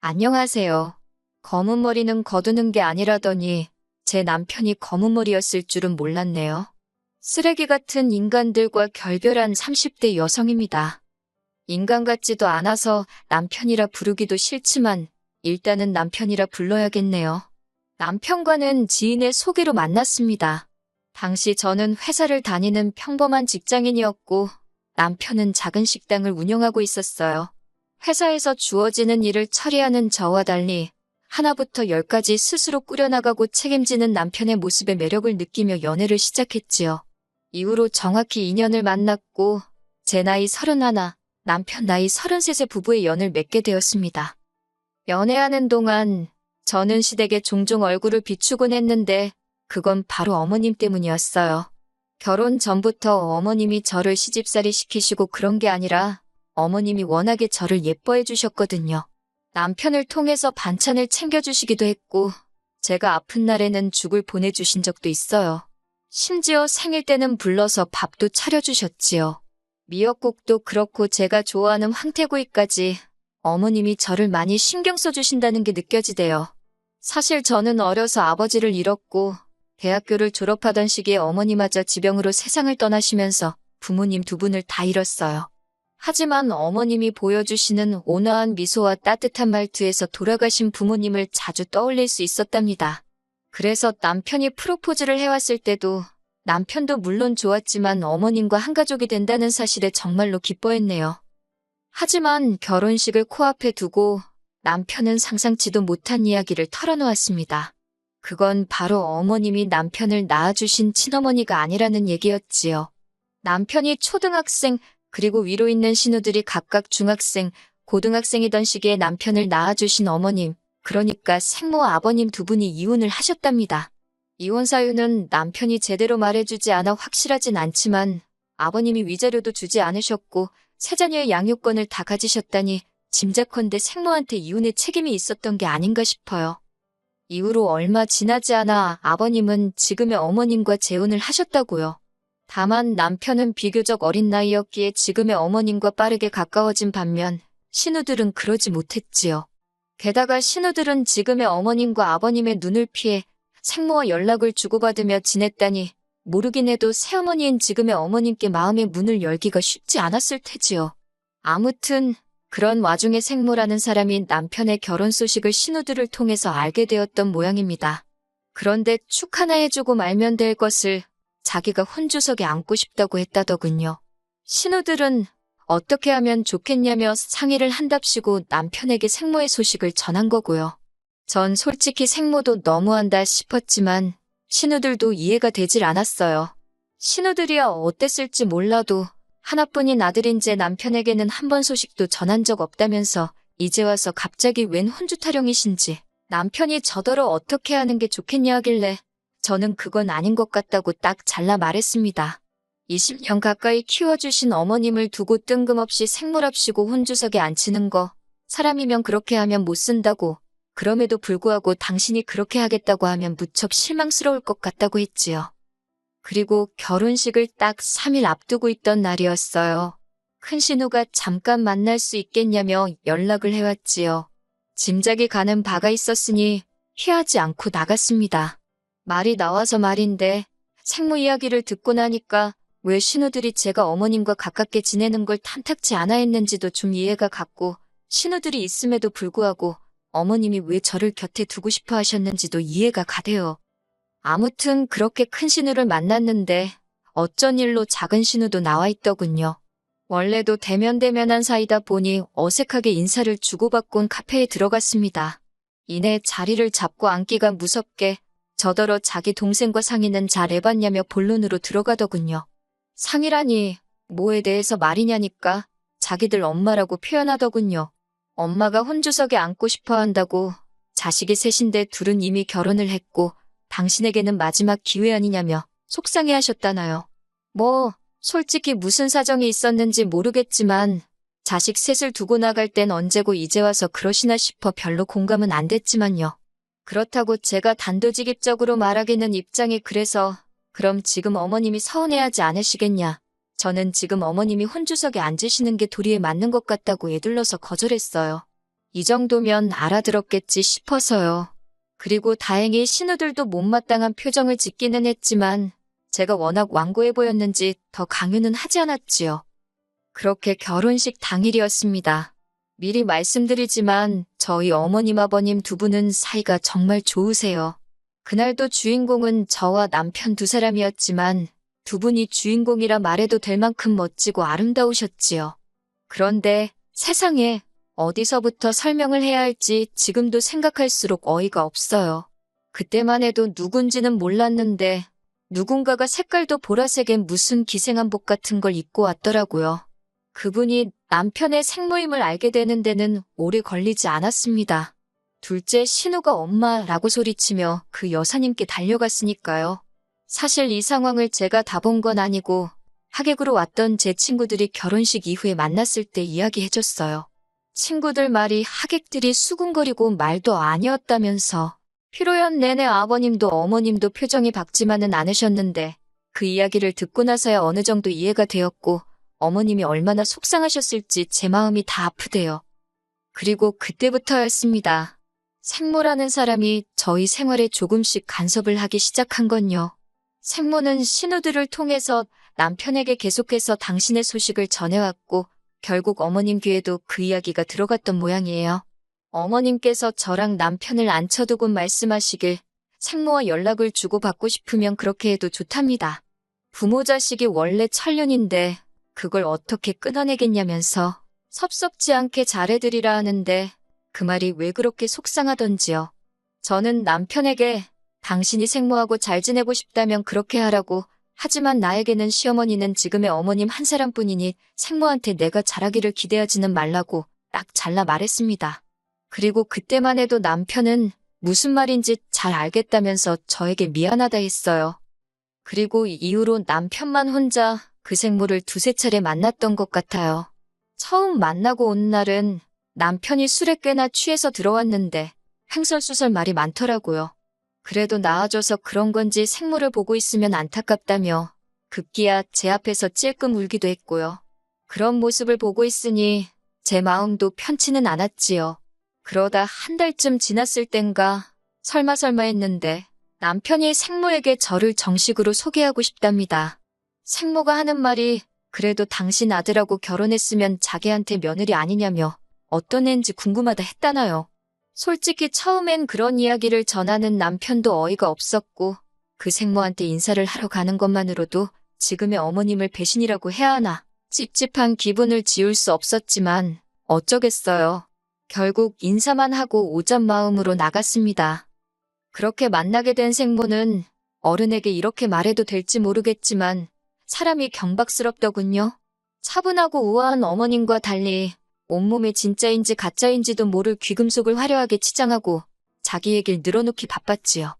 안녕하세요. 검은 머리는 거두는 게 아니라더니 제 남편이 검은 머리였을 줄은 몰랐네요. 쓰레기 같은 인간들과 결별한 30대 여성입니다. 인간 같지도 않아서 남편이라 부르기도 싫지만 일단은 남편이라 불러야겠네요. 남편과는 지인의 소개로 만났습니다. 당시 저는 회사를 다니는 평범한 직장인이었고 남편은 작은 식당을 운영하고 있었어요. 회사에서 주어지는 일을 처리하는 저와 달리 하나부터 열까지 스스로 꾸려나가고 책임지는 남편의 모습에 매력을 느끼며 연애를 시작했지요. 이후로 정확히 2년을 만났고 제 나이 31, 남편 나이 33의 부부의 연을 맺게 되었습니다. 연애하는 동안 저는 시댁에 종종 얼굴을 비추곤 했는데 그건 바로 어머님 때문이었어요. 결혼 전부터 어머님이 저를 시집살이 시키시고 그런 게 아니라 어머님이 워낙에 저를 예뻐해 주셨거든요. 남편을 통해서 반찬을 챙겨주시기도 했고 제가 아픈 날에는 죽을 보내주신 적도 있어요. 심지어 생일 때는 불러서 밥도 차려주셨지요. 미역국도 그렇고 제가 좋아하는 황태구이까지 어머님이 저를 많이 신경 써주신다는 게 느껴지대요. 사실 저는 어려서 아버지를 잃었고 대학교를 졸업하던 시기에 어머니마저 지병으로 세상을 떠나시면서 부모님 두 분을 다 잃었어요. 하지만 어머님이 보여주시는 온화한 미소와 따뜻한 말투에서 돌아가신 부모님을 자주 떠올릴 수 있었답니다. 그래서 남편이 프로포즈를 해왔을 때도 남편도 물론 좋았지만 어머님과 한 가족이 된다는 사실에 정말로 기뻐했네요. 하지만 결혼식을 코앞에 두고 남편은 상상치도 못한 이야기를 털어놓았습니다. 그건 바로 어머님이 남편을 낳아주신 친어머니가 아니라는 얘기였지요. 남편이 초등학생, 그리고 위로 있는 신우들이 각각 중학생, 고등학생이던 시기에 남편을 낳아주신 어머님, 그러니까 생모 아버님 두 분이 이혼을 하셨답니다. 이혼 사유는 남편이 제대로 말해주지 않아 확실하진 않지만 아버님이 위자료도 주지 않으셨고 세 자녀의 양육권을 다 가지셨다니 짐작컨대 생모한테 이혼의 책임이 있었던 게 아닌가 싶어요. 이후로 얼마 지나지 않아 아버님은 지금의 어머님과 재혼을 하셨다고요. 다만 남편은 비교적 어린 나이였기에 지금의 어머님과 빠르게 가까워진 반면 신우들은 그러지 못했지요. 게다가 신우들은 지금의 어머님과 아버님의 눈을 피해 생모와 연락을 주고받으며 지냈다니 모르긴 해도 새어머니인 지금의 어머님께 마음의 문을 열기가 쉽지 않았을 테지요. 아무튼 그런 와중에 생모라는 사람이 남편의 결혼 소식을 신우들을 통해서 알게 되었던 모양입니다. 그런데 축 하나 해주고 말면 될 것을 자기가 혼주석에 앉고 싶다고 했다더군요. 신우들은 어떻게 하면 좋겠냐며 상의를 한답시고 남편에게 생모의 소식을 전한 거고요. 전 솔직히 생모도 너무한다 싶었지만 신우들도 이해가 되질 않았어요. 신우들이야 어땠을지 몰라도 하나뿐인 아들인 제 남편에게는 한 번 소식도 전한 적 없다면서 이제 와서 갑자기 웬 혼주 타령이신지 남편이 저더러 어떻게 하는 게 좋겠냐 하길래 저는 그건 아닌 것 같다고 딱 잘라 말했습니다. 20년 가까이 키워주신 어머님을 두고 뜬금없이 생모랍시고 혼주석에 앉히는 거 사람이면 그렇게 하면 못 쓴다고 그럼에도 불구하고 당신이 그렇게 하겠다고 하면 무척 실망스러울 것 같다고 했지요. 그리고 결혼식을 딱 3일 앞두고 있던 날이었어요. 큰 신우가 잠깐 만날 수 있겠냐며 연락을 해왔지요. 짐작이 가는 바가 있었으니 피하지 않고 나갔습니다. 말이 나와서 말인데 생모 이야기를 듣고 나니까 왜 신우들이 제가 어머님과 가깝게 지내는 걸 탐탁지 않아 했는지도 좀 이해가 갔고 신우들이 있음에도 불구하고 어머님이 왜 저를 곁에 두고 싶어 하셨는지도 이해가 가대요. 아무튼 그렇게 큰 신우를 만났는데 어쩐 일로 작은 신우도 나와 있더군요. 원래도 대면대면한 사이다 보니 어색하게 인사를 주고받곤 카페에 들어갔습니다. 이내 자리를 잡고 앉기가 무섭게 저더러 자기 동생과 상의는 잘 해봤냐며 본론으로 들어가더군요. 상의라니 뭐에 대해서 말이냐니까 자기들 엄마라고 표현하더군요. 엄마가 혼주석에 앉고 싶어 한다고 자식이 셋인데 둘은 이미 결혼을 했고 당신에게는 마지막 기회 아니냐며 속상해하셨다나요. 뭐 솔직히 무슨 사정이 있었는지 모르겠지만 자식 셋을 두고 나갈 땐 언제고 이제 와서 그러시나 싶어 별로 공감은 안 됐지만요. 그렇다고 제가 단도직입적으로 말하기는 입장이 그래서 그럼 지금 어머님이 서운해하지 않으시겠냐. 저는 지금 어머님이 혼주석에 앉으시는 게 도리에 맞는 것 같다고 에둘러서 거절했어요. 이 정도면 알아들었겠지 싶어서요. 그리고 다행히 신우들도 못마땅한 표정을 짓기는 했지만 제가 워낙 완고해 보였는지 더 강요는 하지 않았지요. 그렇게 결혼식 당일이었습니다. 미리 말씀드리지만 저희 어머님 아버님 두 분은 사이가 정말 좋으세요. 그날도 주인공은 저와 남편 두 사람이었지만 두 분이 주인공이라 말해도 될 만큼 멋지고 아름다우셨지요. 그런데 세상에 어디서부터 설명을 해야 할지 지금도 생각할수록 어이가 없어요. 그때만 해도 누군지는 몰랐는데 누군가가 색깔도 보라색의 무슨 기생한복 같은 걸 입고 왔더라고요. 그분이 남편의 생모임을 알게 되는 데는 오래 걸리지 않았습니다. 둘째 신우가 엄마라고 소리치며 그 여사님께 달려갔으니까요. 사실 이 상황을 제가 다 본 건 아니고 하객으로 왔던 제 친구들이 결혼식 이후에 만났을 때 이야기해줬어요. 친구들 말이 하객들이 수군거리고 말도 아니었다면서. 피로연 내내 아버님도 어머님도 표정이 밝지만은 않으셨는데 그 이야기를 듣고 나서야 어느 정도 이해가 되었고 어머님이 얼마나 속상하셨을지 제 마음이 다 아프대요. 그리고 그때부터였습니다. 생모라는 사람이 저희 생활에 조금씩 간섭을 하기 시작한 건요. 생모는 신우들을 통해서 남편에게 계속해서 당신의 소식을 전해왔고 결국 어머님 귀에도 그 이야기가 들어갔던 모양이에요. 어머님께서 저랑 남편을 앉혀두고 말씀하시길 생모와 연락을 주고받고 싶으면 그렇게 해도 좋답니다. 부모 자식이 원래 천륜인데 그걸 어떻게 끊어내겠냐면서 섭섭지 않게 잘해드리라 하는데 그 말이 왜 그렇게 속상하던지요. 저는 남편에게 당신이 생모하고 잘 지내고 싶다면 그렇게 하라고 하지만 나에게는 시어머니는 지금의 어머님 한 사람뿐이니 생모한테 내가 잘하기를 기대하지는 말라고 딱 잘라 말했습니다. 그리고 그때만 해도 남편은 무슨 말인지 잘 알겠다면서 저에게 미안하다 했어요. 그리고 이후로 남편만 혼자 그 생모를 두세 차례 만났던 것 같아요. 처음 만나고 온 날은 남편이 술에 꽤나 취해서 들어왔는데 횡설수설 말이 많더라고요. 그래도 나아져서 그런 건지 생모를 보고 있으면 안타깝다며 급기야 제 앞에서 찔끔 울기도 했고요. 그런 모습을 보고 있으니 제 마음도 편치는 않았지요. 그러다 한 달쯤 지났을 땐가 설마 했는데 남편이 생모에게 저를 정식으로 소개하고 싶답니다. 생모가 하는 말이 그래도 당신 아들하고 결혼했으면 자기한테 며느리 아니냐며 어떤 애인지 궁금하다 했다나요. 솔직히 처음엔 그런 이야기를 전하는 남편도 어이가 없었고 그 생모한테 인사를 하러 가는 것만으로도 지금의 어머님을 배신이라고 해야 하나 찝찝한 기분을 지울 수 없었지만 어쩌겠어요. 결국 인사만 하고 오잔 마음으로 나갔습니다. 그렇게 만나게 된 생모는 어른에게 이렇게 말해도 될지 모르겠지만 사람이 경박스럽더군요. 차분하고 우아한 어머님과 달리 온몸이 진짜인지 가짜인지도 모를 귀금속을 화려하게 치장하고 자기 얘길 늘어놓기 바빴지요.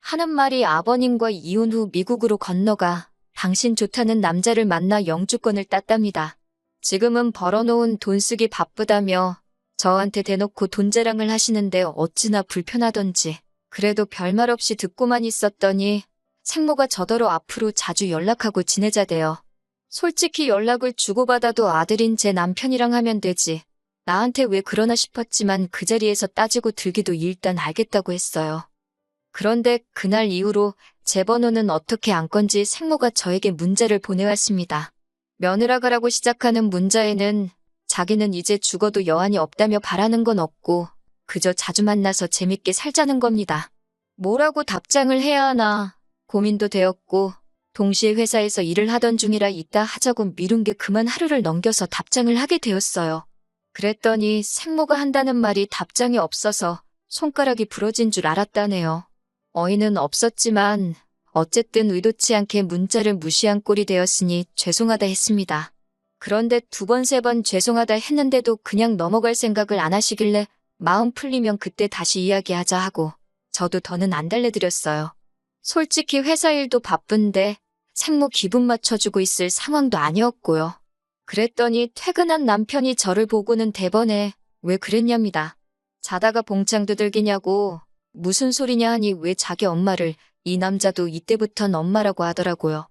하는 말이 아버님과 이혼 후 미국으로 건너가 당신 좋다는 남자를 만나 영주권을 땄답니다. 지금은 벌어놓은 돈 쓰기 바쁘다며 저한테 대놓고 돈 자랑을 하시는데 어찌나 불편하던지 그래도 별말 없이 듣고만 있었더니 생모가 저더러 앞으로 자주 연락하고 지내자대요. 솔직히 연락을 주고받아도 아들인 제 남편이랑 하면 되지. 나한테 왜 그러나 싶었지만 그 자리에서 따지고 들기도 일단 알겠다고 했어요. 그런데 그날 이후로 제 번호는 어떻게 안 건지 생모가 저에게 문자를 보내왔습니다. 며느라 가라고 시작하는 문자에는 자기는 이제 죽어도 여한이 없다며 바라는 건 없고 그저 자주 만나서 재밌게 살자는 겁니다. 뭐라고 답장을 해야 하나 고민도 되었고 동시에 회사에서 일을 하던 중이라 이따 하자고 미룬 게 그만 하루를 넘겨서 답장을 하게 되었어요. 그랬더니 생모가 한다는 말이 답장이 없어서 손가락이 부러진 줄 알았다네요. 어이는 없었지만 어쨌든 의도치 않게 문자를 무시한 꼴이 되었으니 죄송하다 했습니다. 그런데 두 번, 세 번 죄송하다 했는데도 그냥 넘어갈 생각을 안 하시길래 마음 풀리면 그때 다시 이야기하자 하고 저도 더는 안 달래드렸어요. 솔직히 회사 일도 바쁜데 생모 기분 맞춰주고 있을 상황도 아니었고요. 그랬더니 퇴근한 남편이 저를 보고는 대번에 왜 그랬냐입니다. 자다가 봉창 두들기냐고 무슨 소리냐 하니 왜 자기 엄마를 이 남자도 이때부턴 엄마라고 하더라고요.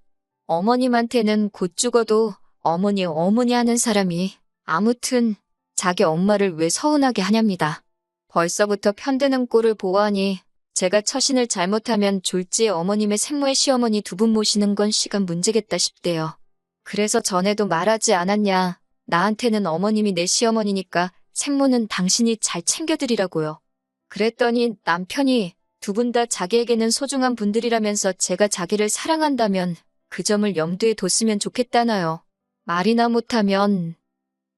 어머님한테는 곧 죽어도 어머니 하는 사람이 아무튼 자기 엄마를 왜 서운하게 하냐입니다. 벌써부터 편드는 꼴을 보아하니 제가 처신을 잘못하면 졸지에 어머님의 생모의 시어머니 두 분 모시는 건 시간 문제겠다 싶대요. 그래서 전에도 말하지 않았냐. 나한테는 어머님이 내 시어머니니까 생모는 당신이 잘 챙겨드리라고요. 그랬더니 남편이 두 분 다 자기에게는 소중한 분들이라면서 제가 자기를 사랑한다면 그 점을 염두에 뒀으면 좋겠다나요. 말이나 못하면.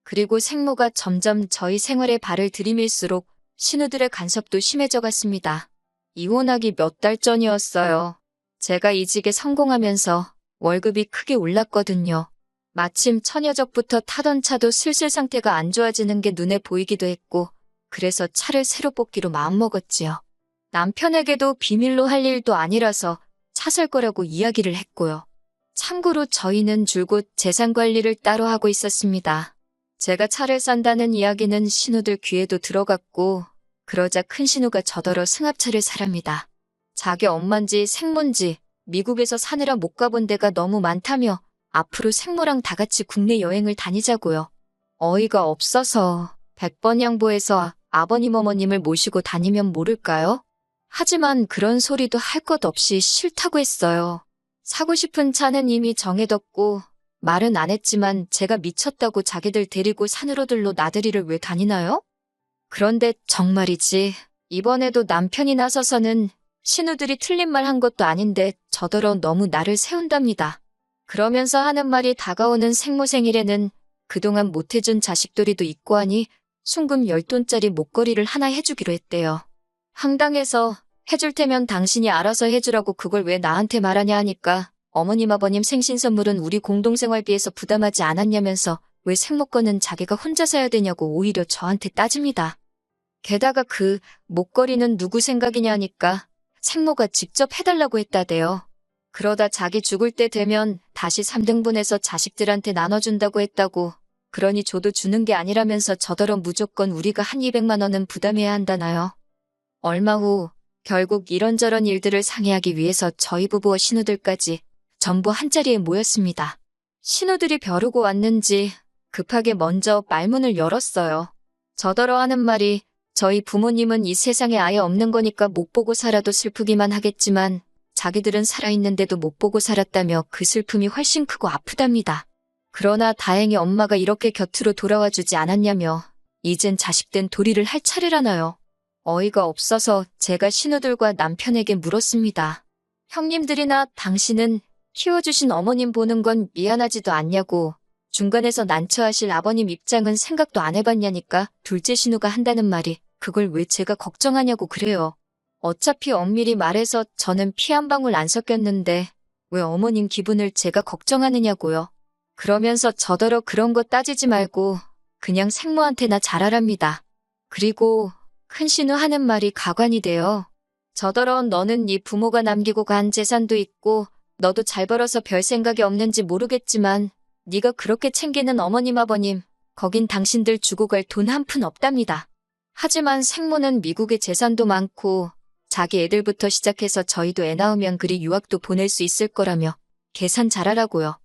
그리고 생모가 점점 저희 생활에 발을 들이밀수록 신우들의 간섭도 심해져 갔습니다. 이혼하기 몇 달 전이었어요. 제가 이직에 성공하면서 월급이 크게 올랐거든요. 마침 처녀적부터 타던 차도 슬슬 상태가 안 좋아지는 게 눈에 보이기도 했고 그래서 차를 새로 뽑기로 마음먹었지요. 남편에게도 비밀로 할 일도 아니라서 차 살 거라고 이야기를 했고요. 참고로 저희는 줄곧 재산 관리를 따로 하고 있었습니다. 제가 차를 산다는 이야기는 신우들 귀에도 들어갔고 그러자 큰 신우가 저더러 승합차를 사랍니다. 자기 엄만지 생몬지 미국에서 사느라 못 가본 데가 너무 많다며 앞으로 생모랑 다 같이 국내 여행을 다니자고요. 어이가 없어서 100번 양보해서 아버님 어머님을 모시고 다니면 모를까요? 하지만 그런 소리도 할 것 없이 싫다고 했어요. 사고 싶은 차는 이미 정해뒀고 말은 안 했지만 제가 미쳤다고 자기들 데리고 산으로들로 나들이를 왜 다니나요? 그런데 정말이지 이번에도 남편이 나서서는 신우들이 틀린 말 한 것도 아닌데 저더러 너무 나를 세운답니다. 그러면서 하는 말이 다가오는 생모 생일에는 그동안 못해준 자식돌이도 있고 하니 순금 10돈짜리 목걸이를 하나 해주기로 했대요. 황당해서 해줄 테면 당신이 알아서 해주라고 그걸 왜 나한테 말하냐 하니까 어머님 아버님 생신 선물은 우리 공동생활비에서 부담하지 않았냐면서 왜 생모 거는 자기가 혼자 사야 되냐고 오히려 저한테 따집니다. 게다가 그 목걸이는 누구 생각이냐 하니까 생모가 직접 해달라고 했다대요. 그러다 자기 죽을 때 되면 다시 3등분해서 자식들한테 나눠준다고 했다고. 그러니 저도 주는 게 아니라면서 저더러 무조건 우리가 한 200만 원은 부담해야 한다나요. 얼마 후 결국 이런저런 일들을 상의하기 위해서 저희 부부와 신우들까지 전부 한자리에 모였습니다. 신우들이 벼르고 왔는지 급하게 먼저 말문을 열었어요. 저더러 하는 말이 저희 부모님은 이 세상에 아예 없는 거니까 못 보고 살아도 슬프기만 하겠지만 자기들은 살아있는데도 못 보고 살았다며 그 슬픔이 훨씬 크고 아프답니다. 그러나 다행히 엄마가 이렇게 곁으로 돌아와 주지 않았냐며 이젠 자식된 도리를 할 차례라나요. 어이가 없어서 제가 신우들과 남편에게 물었습니다. 형님들이나 당신은 키워주신 어머님 보는 건 미안하지도 않냐고. 중간에서 난처하실 아버님 입장은 생각도 안 해봤냐니까 둘째 신우가 한다는 말이 그걸 왜 제가 걱정하냐고 그래요. 어차피 엄밀히 말해서 저는 피 한 방울 안 섞였는데 왜 어머님 기분을 제가 걱정하느냐고요. 그러면서 저더러 그런 거 따지지 말고 그냥 생모한테나 잘하랍니다. 그리고 큰 신우 하는 말이 가관이 돼요. 저더러 너는 네 부모가 남기고 간 재산도 있고 너도 잘 벌어서 별 생각이 없는지 모르겠지만 네가 그렇게 챙기는 어머님 아버님 거긴 당신들 주고 갈 돈 한 푼 없답니다. 하지만 생모는 미국에 재산도 많고 자기 애들부터 시작해서 저희도 애 낳으면 그리 유학도 보낼 수 있을 거라며 계산 잘하라고요.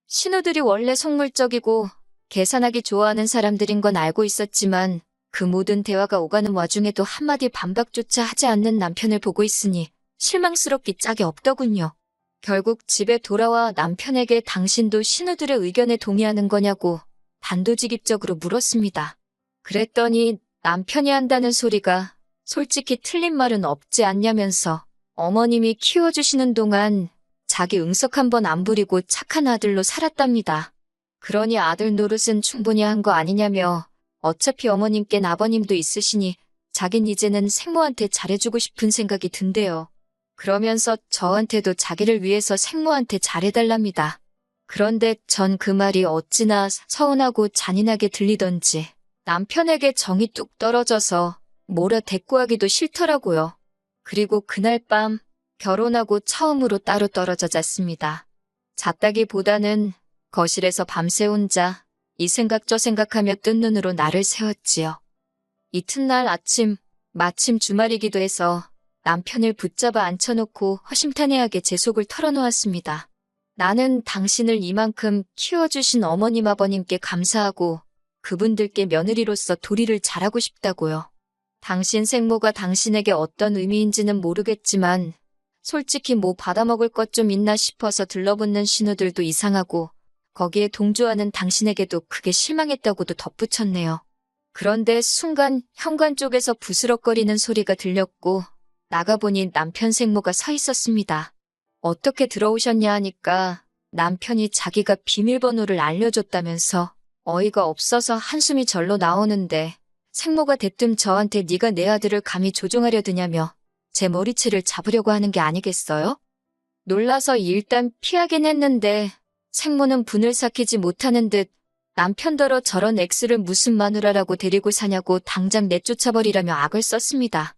신우들이 원래 속물적이고 계산하기 좋아하는 사람들인 건 알고 있었지만 그 모든 대화가 오가는 와중에도 한마디 반박조차 하지 않는 남편을 보고 있으니 실망스럽기 짝이 없더군요. 결국 집에 돌아와 남편에게 당신도 신우들의 의견에 동의하는 거냐고 단도직입적으로 물었습니다. 그랬더니 남편이 한다는 소리가 솔직히 틀린 말은 없지 않냐면서 어머님이 키워주시는 동안 자기 응석 한 번 안 부리고 착한 아들로 살았답니다. 그러니 아들 노릇은 충분히 한 거 아니냐며 어차피 어머님께는 아버님도 있으시니 자긴 이제는 생모한테 잘해주고 싶은 생각이 든대요. 그러면서 저한테도 자기를 위해서 생모한테 잘해달랍니다. 그런데 전 그 말이 어찌나 서운하고 잔인하게 들리던지 남편에게 정이 뚝 떨어져서 뭐라 대꾸하기도 싫더라고요. 그리고 그날 밤 결혼하고 처음으로 따로 떨어져 잤습니다. 잤다기보다는 거실에서 밤새 혼자 이 생각 저 생각하며 뜬 눈으로 나를 세웠지요. 이튿날 아침 마침 주말이기도 해서 남편을 붙잡아 앉혀놓고 허심탄회하게 제 속을 털어놓았습니다. 나는 당신을 이만큼 키워주신 어머님 아버님께 감사하고 그분들께 며느리로서 도리를 잘하고 싶다고요. 당신 생모가 당신에게 어떤 의미인지는 모르겠지만 솔직히 뭐 받아먹을 것 좀 있나 싶어서 들러붙는 신우들도 이상하고 거기에 동조하는 당신에게도 크게 실망했다고도 덧붙였네요. 그런데 순간 현관 쪽에서 부스럭거리는 소리가 들렸고 나가보니 남편 생모가 서 있었습니다. 어떻게 들어오셨냐 하니까 남편이 자기가 비밀번호를 알려줬다면서 어이가 없어서 한숨이 절로 나오는데 생모가 대뜸 저한테 네가 내 아들을 감히 조종하려 드냐며 제 머리채를 잡으려고 하는 게 아니겠어요? 놀라서 일단 피하긴 했는데 생모는 분을 삭히지 못하는 듯 남편더러 저런 X를 무슨 마누라라고 데리고 사냐고 당장 내쫓아버리라며 악을 썼습니다.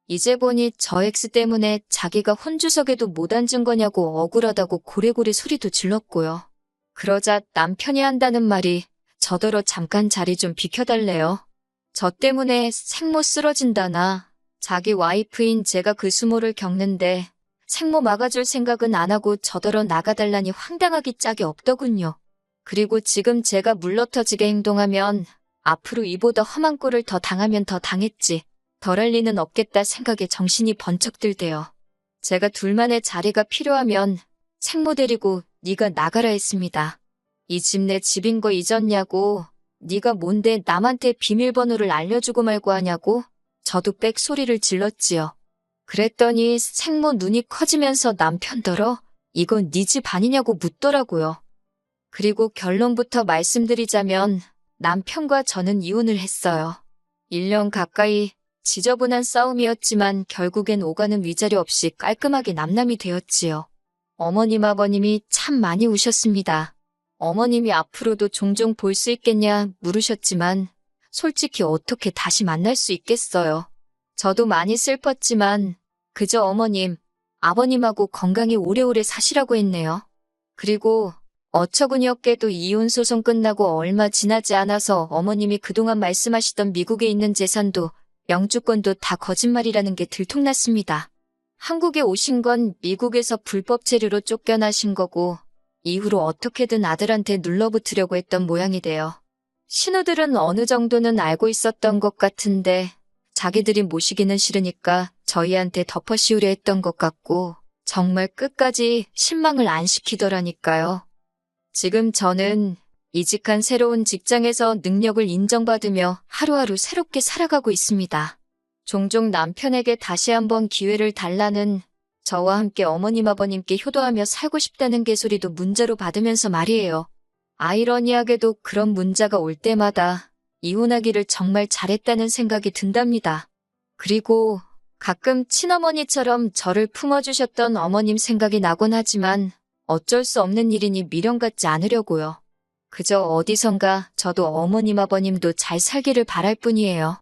이제 보니 저 X 때문에 자기가 혼주석에도 못 앉은 거냐고 억울하다고 고래고래 소리도 질렀고요. 그러자 남편이 한다는 말이 저더러 잠깐 자리 좀 비켜달래요. 저 때문에 생모 쓰러진다나 자기 와이프인 제가 그 수모를 겪는데 생모 막아줄 생각은 안 하고 저더러 나가달라니 황당하기 짝이 없더군요. 그리고 지금 제가 물러터지게 행동하면 앞으로 이보다 험한 꼴을 더 당하면 더 당했지 덜 할 리는 없겠다 생각에 정신이 번쩍 들대요. 제가 둘만의 자리가 필요하면 생모 데리고 네가 나가라 했습니다. 이 집 내 집인 거 잊었냐고 네가 뭔데 남한테 비밀번호를 알려주고 말고 하냐고 저도 빽 소리를 질렀지요. 그랬더니 생모 눈이 커지면서 남편더러 이건 네 집 아니냐고 묻더라고요. 그리고 결론부터 말씀드리자면 남편과 저는 이혼을 했어요. 1년 가까이 지저분한 싸움이었지만 결국엔 오가는 위자료 없이 깔끔하게 남남이 되었지요. 어머님 아버님이 참 많이 우셨습니다. 어머님이 앞으로도 종종 볼 수 있겠냐 물으셨지만 솔직히 어떻게 다시 만날 수 있겠어요. 저도 많이 슬펐지만 그저 어머님, 아버님하고 건강히 오래오래 사시라고 했네요. 그리고 어처구니없게도 이혼 소송 끝나고 얼마 지나지 않아서 어머님이 그동안 말씀하시던 미국에 있는 재산도 영주권도 다 거짓말이라는 게 들통났습니다. 한국에 오신 건 미국에서 불법 체류로 쫓겨나신 거고 이후로 어떻게든 아들한테 눌러붙으려고 했던 모양이 돼요. 신우들은 어느 정도는 알고 있었던 것 같은데 자기들이 모시기는 싫으니까 저희한테 덮어씌우려 했던 것 같고 정말 끝까지 실망을 안 시키더라니까요. 지금 저는 이직한 새로운 직장에서 능력을 인정받으며 하루하루 새롭게 살아가고 있습니다. 종종 남편에게 다시 한번 기회를 달라는 저와 함께 어머님 아버님께 효도하며 살고 싶다는 개소리도 문자로 받으면서 말이에요. 아이러니하게도 그런 문자가 올 때마다 이혼하기를 정말 잘했다는 생각이 든답니다. 그리고 가끔 친어머니처럼 저를 품어주셨던 어머님 생각이 나곤 하지만 어쩔 수 없는 일이니 미련 갖지 않으려고요. 그저 어디선가 저도 어머님 아버님도 잘 살기를 바랄 뿐이에요.